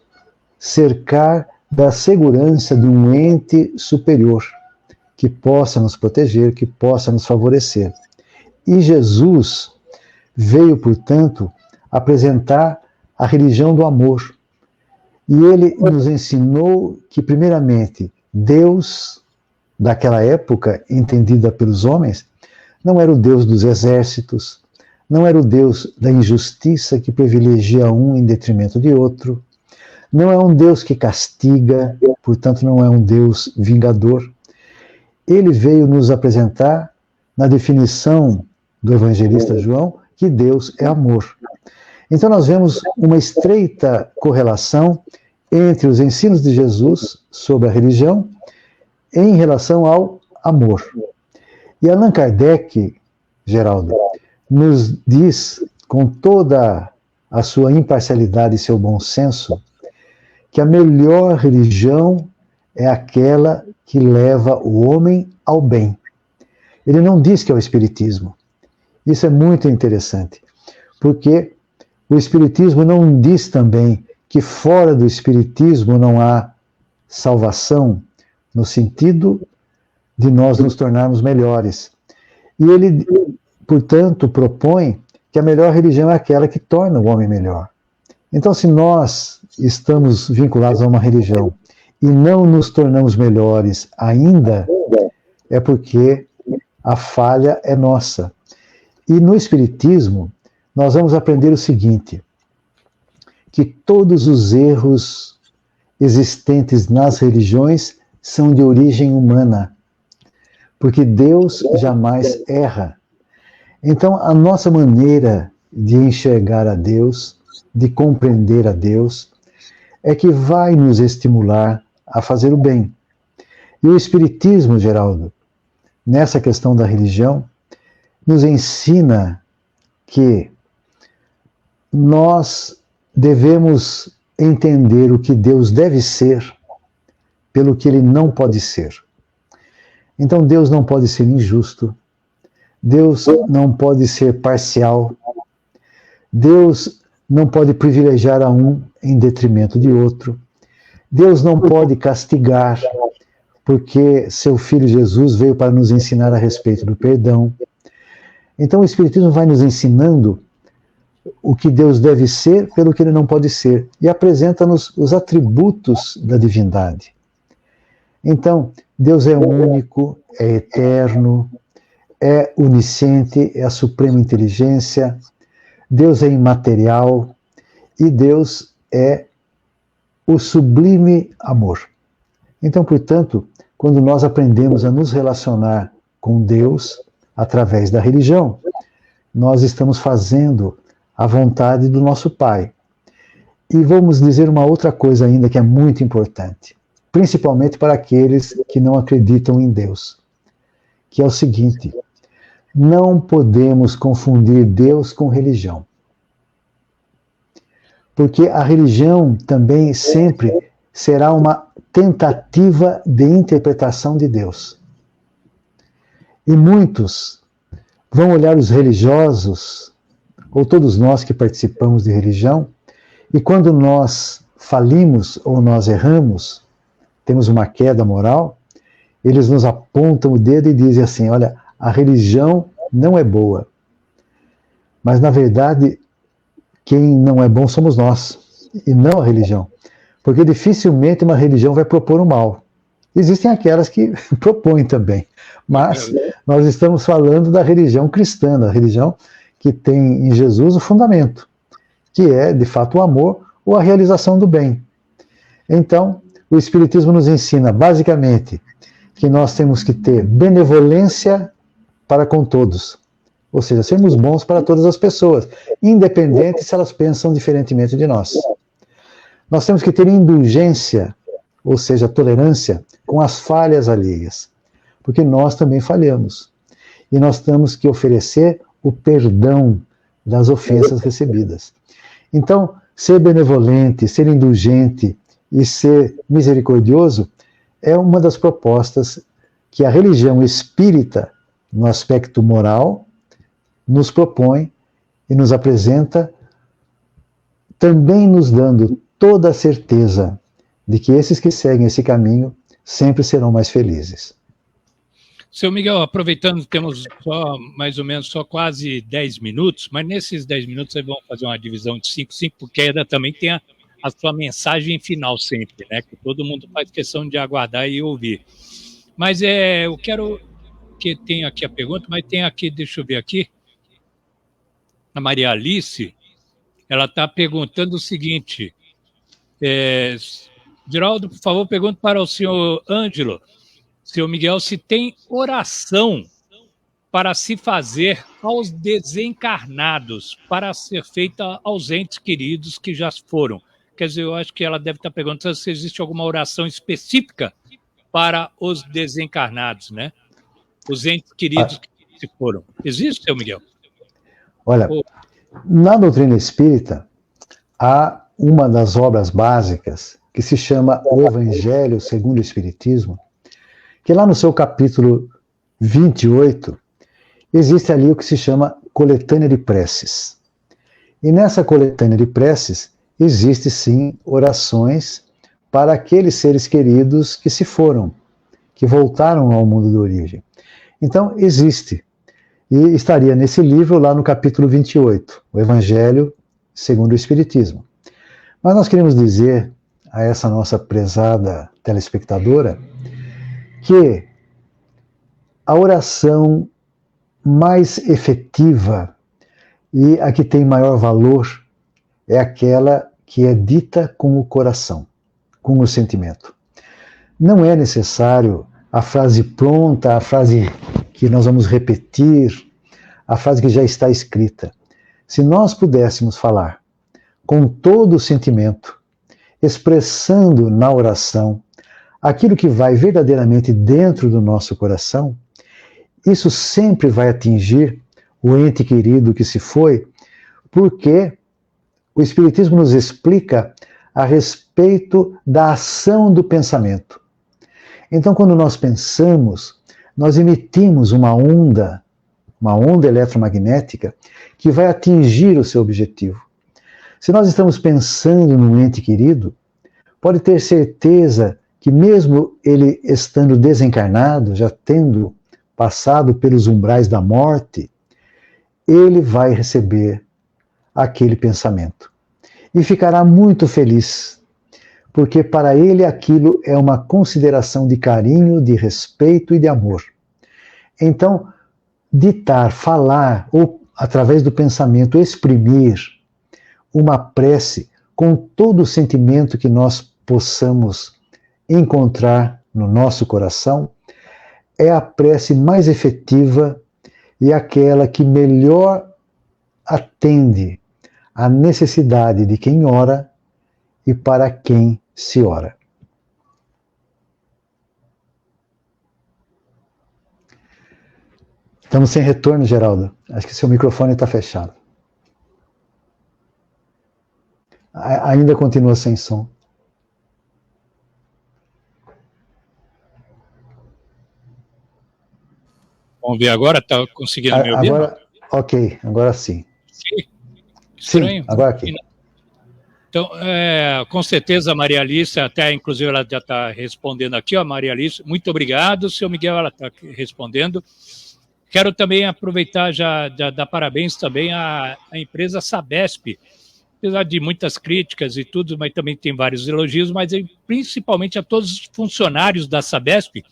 cercar da segurança de um ente superior que possa nos proteger, que possa nos favorecer. E Jesus veio, portanto, apresentar a religião do amor. E ele nos ensinou que, primeiramente, Deus, daquela época, entendida pelos homens, não era o Deus dos exércitos, não era o Deus da injustiça que privilegia um em detrimento de outro, não é um Deus que castiga, portanto não é um Deus vingador. Ele veio nos apresentar, na definição do evangelista João, que Deus é amor. Então nós vemos uma estreita correlação entre os ensinos de Jesus sobre a religião em relação ao amor. E Allan Kardec, Geraldo, nos diz, com toda a sua imparcialidade e seu bom senso, que a melhor religião é aquela que leva o homem ao bem. Ele não diz que é o Espiritismo. Isso é muito interessante, porque o Espiritismo não diz também que fora do Espiritismo não há salvação, no sentido de nós nos tornarmos melhores. E ele, portanto, propõe que a melhor religião é aquela que torna o homem melhor. Então, se nós estamos vinculados a uma religião e não nos tornamos melhores ainda, é porque a falha é nossa. E no Espiritismo, nós vamos aprender o seguinte, que todos os erros existentes nas religiões são de origem humana, porque Deus jamais erra. Então, a nossa maneira de enxergar a Deus, de compreender a Deus, é que vai nos estimular a fazer o bem. E o Espiritismo, Geraldo, nessa questão da religião, nos ensina que nós devemos entender o que Deus deve ser pelo que ele não pode ser. Então Deus não pode ser injusto, Deus não pode ser parcial, Deus não pode privilegiar a um em detrimento de outro, Deus não pode castigar, porque seu Filho Jesus veio para nos ensinar a respeito do perdão. Então o Espiritismo vai nos ensinando o que Deus deve ser pelo que ele não pode ser, e apresenta-nos os atributos da divindade. Então, Deus é único, é eterno, é onisciente, é a suprema inteligência, Deus é imaterial, e Deus é o sublime amor. Então, portanto, quando nós aprendemos a nos relacionar com Deus através da religião. Nós estamos fazendo a vontade do nosso Pai. E vamos dizer uma outra coisa ainda que é muito importante, principalmente para aqueles que não acreditam em Deus, que é o seguinte: não podemos confundir Deus com religião. Porque a religião também sempre será uma tentativa de interpretação de Deus. E muitos vão olhar os religiosos, ou todos nós que participamos de religião, e quando nós falimos ou nós erramos, temos uma queda moral, eles nos apontam o dedo e dizem assim: olha, a religião não é boa. Mas, na verdade, quem não é bom somos nós, e não a religião. Porque dificilmente uma religião vai propor o mal. Existem aquelas que propõem também, mas nós estamos falando da religião cristã, da religião que tem em Jesus o fundamento, que é, de fato, o amor ou a realização do bem. Então, o Espiritismo nos ensina, basicamente, que nós temos que ter benevolência para com todos. Ou seja, sermos bons para todas as pessoas, independente se elas pensam diferentemente de nós. Nós temos que ter indulgência, ou seja, tolerância, com as falhas alheias, porque nós também falhamos. E nós temos que oferecer o perdão das ofensas recebidas. Então, ser benevolente, ser indulgente e ser misericordioso é uma das propostas que a religião espírita, no aspecto moral, nos propõe e nos apresenta, também nos dando toda a certeza de que esses que seguem esse caminho sempre serão mais felizes. Seu Miguel, aproveitando, temos só mais ou menos quase 10 minutos, mas nesses 10 minutos vocês vão fazer uma divisão de 5-5, porque ainda também tem a sua mensagem final sempre, né? Que todo mundo faz questão de aguardar e ouvir. Mas eu quero que tenha aqui a pergunta, mas tem aqui, deixa eu ver aqui, a Maria Alice, ela está perguntando o seguinte: Geraldo, por favor, pergunte para o senhor Ângelo, senhor Miguel, se tem oração para se fazer aos desencarnados, para ser feita aos entes queridos que já foram. Quer dizer, eu acho que ela deve estar perguntando se existe alguma oração específica para os desencarnados, né? Os entes queridos que se foram. Existe, seu Miguel? Olha, na doutrina espírita, há uma das obras básicas que se chama O Evangelho segundo o Espiritismo, que lá no seu capítulo 28, existe ali o que se chama coletânea de preces. E nessa coletânea de preces, existe sim orações para aqueles seres queridos que se foram, que voltaram ao mundo de origem. Então, existe. E estaria nesse livro, lá no capítulo 28, o Evangelho segundo o Espiritismo. Mas nós queremos dizer a essa nossa prezada telespectadora que a oração mais efetiva e a que tem maior valor é aquela que é dita com o coração, com o sentimento. Não é necessário a frase pronta, a frase que nós vamos repetir, a frase que já está escrita. Se nós pudéssemos falar com todo o sentimento, expressando na oração aquilo que vai verdadeiramente dentro do nosso coração, isso sempre vai atingir o ente querido que se foi, porque o Espiritismo nos explica a respeito da ação do pensamento. Então, quando nós pensamos, nós emitimos uma onda eletromagnética que vai atingir o seu objetivo. Se nós estamos pensando num ente querido, pode ter certeza que mesmo ele estando desencarnado, já tendo passado pelos umbrais da morte, ele vai receber aquele pensamento. E ficará muito feliz, porque para ele aquilo é uma consideração de carinho, de respeito e de amor. Então, ditar, falar, ou através do pensamento exprimir uma prece com todo o sentimento que nós possamos encontrar no nosso coração, é a prece mais efetiva e aquela que melhor atende à necessidade de quem ora e para quem se ora. Estamos sem retorno, Geraldo. Acho que seu microfone está fechado. Ainda continua sem som. Vamos ver agora, está conseguindo me ouvir? Agora, ok, agora sim. Sim. Estranho. Sim, agora aqui. Então, com certeza a Maria Alice, até inclusive ela já está respondendo aqui, ó, Maria Alice, muito obrigado, seu Miguel, ela está respondendo. Quero também aproveitar, já dar parabéns também à empresa Sabesp, apesar de muitas críticas e tudo, mas também tem vários elogios, mas principalmente a todos os funcionários da Sabesp,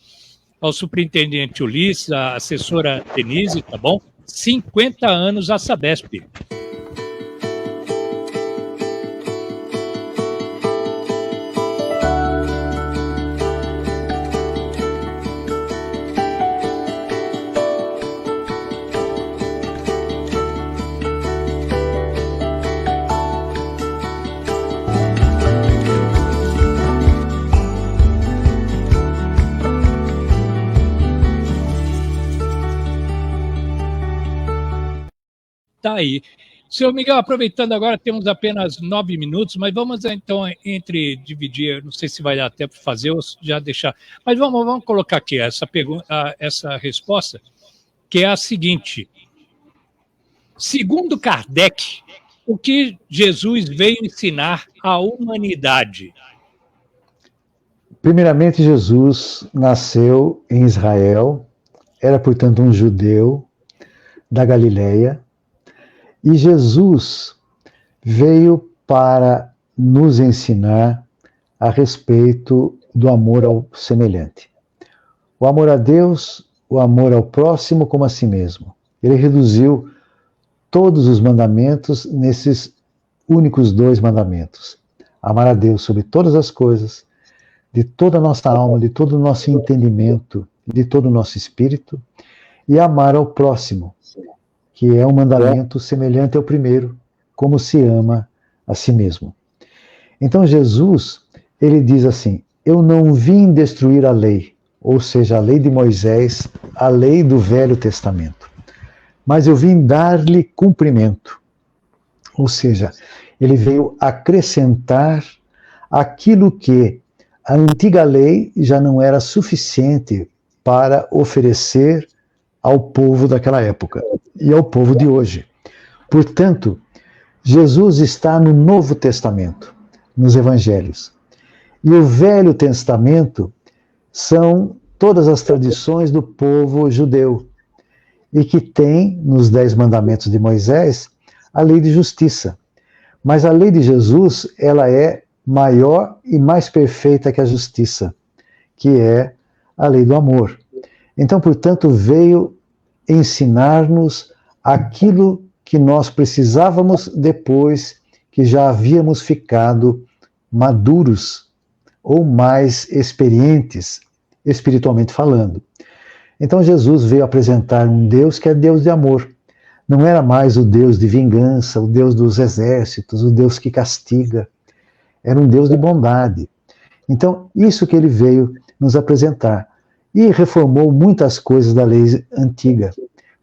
ao superintendente Ulisses, a assessora Denise, tá bom? 50 anos a Sabesp. Tá aí. Senhor Miguel, aproveitando agora, temos apenas 9 minutos, mas vamos então dividir, não sei se vai dar tempo de fazer ou já deixar, mas vamos colocar aqui essa pergunta, essa resposta, que é a seguinte: segundo Kardec, o que Jesus veio ensinar à humanidade? Primeiramente, Jesus nasceu em Israel, era, portanto, um judeu da Galileia, e Jesus veio para nos ensinar a respeito do amor ao semelhante. O amor a Deus, o amor ao próximo como a si mesmo. Ele reduziu todos os mandamentos nesses únicos 2 mandamentos. Amar a Deus sobre todas as coisas, de toda a nossa alma, de todo o nosso entendimento, de todo o nosso espírito, e amar ao próximo, que é um mandamento semelhante ao primeiro, como se ama a si mesmo. Então Jesus, ele diz assim: eu não vim destruir a lei, ou seja, a lei de Moisés, a lei do Velho Testamento, mas eu vim dar-lhe cumprimento. Ou seja, ele veio acrescentar aquilo que a antiga lei já não era suficiente para oferecer ao povo daquela época e ao povo de hoje. Portanto, Jesus está no Novo Testamento, nos Evangelhos. E o Velho Testamento são todas as tradições do povo judeu, e que tem, nos 10 mandamentos de Moisés, a lei de justiça. Mas a lei de Jesus, ela é maior e mais perfeita que a justiça, que é a lei do amor. Então, portanto, veio ensinar-nos aquilo que nós precisávamos depois que já havíamos ficado maduros ou mais experientes, espiritualmente falando. Então Jesus veio apresentar um Deus que é Deus de amor. Não era mais o Deus de vingança, o Deus dos exércitos, o Deus que castiga. Era um Deus de bondade. Então, isso que ele veio nos apresentar. E reformou muitas coisas da lei antiga.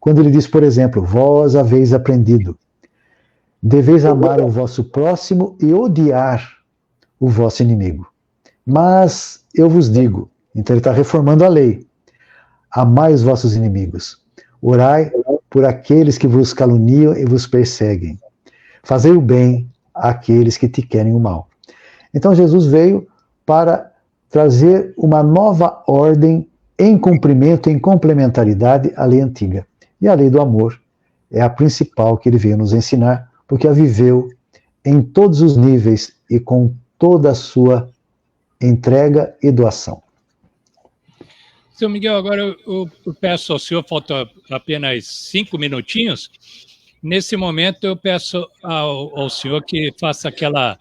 Quando ele diz, por exemplo, vós haveis aprendido, deveis amar o vosso próximo e odiar o vosso inimigo. Mas eu vos digo, então ele está reformando a lei, amai os vossos inimigos, orai por aqueles que vos caluniam e vos perseguem, fazei o bem àqueles que te querem o mal. Então Jesus veio para trazer uma nova ordem em cumprimento, em complementaridade à lei antiga. E a lei do amor é a principal que ele veio nos ensinar, porque a viveu em todos os níveis e com toda a sua entrega e doação. Seu Miguel, agora eu peço ao senhor, faltam apenas 5 minutinhos. Nesse momento eu peço ao senhor que faça aquela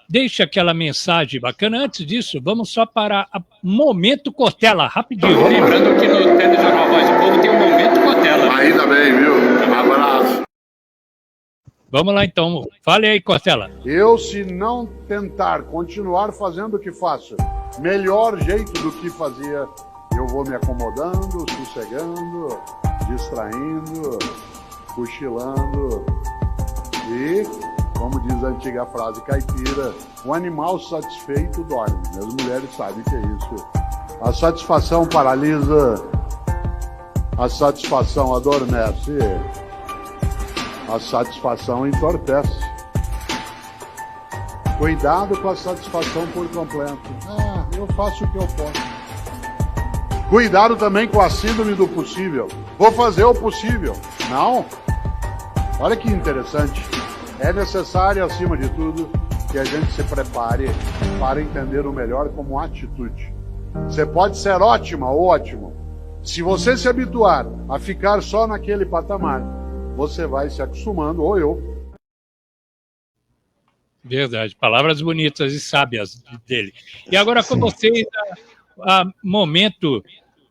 deixa aquela mensagem bacana. Antes disso, vamos só para Momento Cortella, rapidinho. Lembrando que no Telejornal Voz do Povo tem um Momento Cortella. Ainda bem, viu? Um abraço. Vamos lá então, fale aí, Cortella. Eu, se não tentar continuar fazendo o que faço, melhor jeito do que fazia, eu vou me acomodando, sossegando, distraindo, cochilando e, como diz a antiga frase caipira, um animal satisfeito dorme. As mulheres sabem que é isso. A satisfação paralisa, a satisfação adormece, a satisfação entorpece. Cuidado com a satisfação por completo. Eu faço o que eu posso. Cuidado também com a síndrome do possível. Vou fazer o possível. Não. Olha que interessante. É necessário, acima de tudo, que a gente se prepare para entender o melhor como atitude. Você pode ser ótima ou ótimo. Se você se habituar a ficar só naquele patamar, você vai se acostumando, ou eu. Verdade, palavras bonitas e sábias dele. E agora com vocês, momento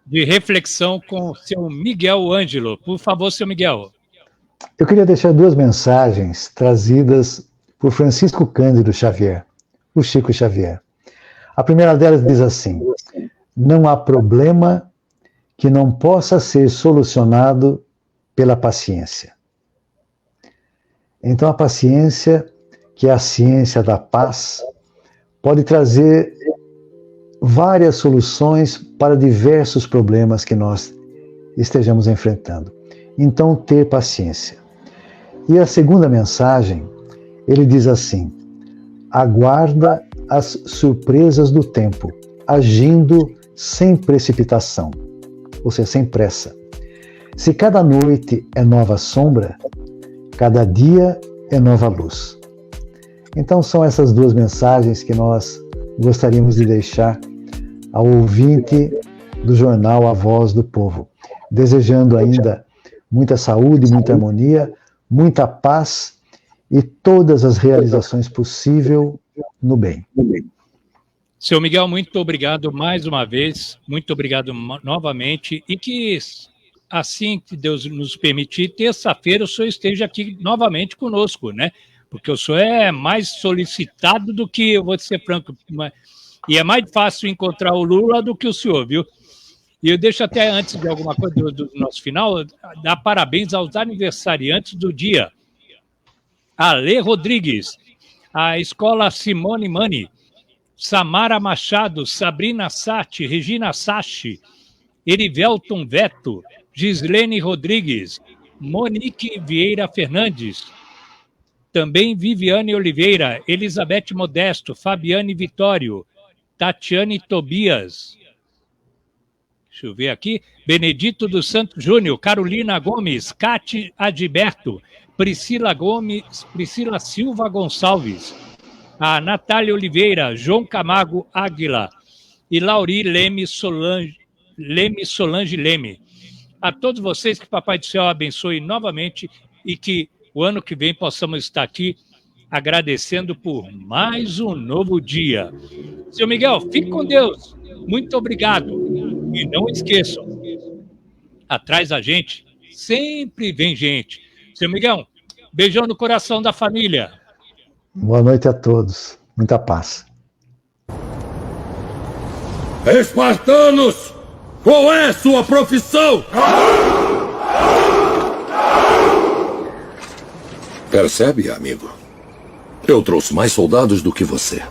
de reflexão com o seu Miguel Ângelo. Por favor, seu Miguel. Eu queria deixar duas mensagens trazidas por Francisco Cândido Xavier, o Chico Xavier. A primeira delas diz assim: não há problema que não possa ser solucionado pela paciência. Então a paciência, que é a ciência da paz, pode trazer várias soluções para diversos problemas que nós estejamos enfrentando. Então, ter paciência. E a segunda mensagem, ele diz assim: aguarda as surpresas do tempo, agindo sem precipitação, ou seja, sem pressa. Se cada noite é nova sombra, cada dia é nova luz. Então são essas duas mensagens que nós gostaríamos de deixar ao ouvinte do jornal A Voz do Povo, desejando ainda muita saúde, muita harmonia, muita paz e todas as realizações possíveis no bem. Seu Miguel, muito obrigado mais uma vez, muito obrigado novamente, e que assim que Deus nos permitir, terça-feira o senhor esteja aqui novamente conosco, né? Porque o senhor é mais solicitado do que, eu vou ser franco, e é mais fácil encontrar o Lula do que o senhor, viu? E eu deixo até, antes de alguma coisa do nosso final, dar parabéns aos aniversariantes do dia. Ale Rodrigues, a Escola Simone Mani, Samara Machado, Sabrina Sati, Regina Sachi, Erivelton Veto, Gislene Rodrigues, Monique Vieira Fernandes, também Viviane Oliveira, Elizabeth Modesto, Fabiane Vitório, Tatiane Tobias, deixa eu ver aqui, Benedito dos Santos Júnior, Carolina Gomes, Cate Adilberto, Priscila Gomes, Priscila Silva Gonçalves, a Natália Oliveira, João Camargo Águila e Lauri Leme Solange Leme. A todos vocês, que Papai do Céu abençoe novamente e que o ano que vem possamos estar aqui agradecendo por mais um novo dia. Seu Miguel, fique com Deus. Muito obrigado. E não esqueçam, atrás da gente sempre vem gente. Seu Miguel, beijão no coração da família. Boa noite a todos. Muita paz. Espartanos, qual é sua profissão? Percebe, amigo? Eu trouxe mais soldados do que você.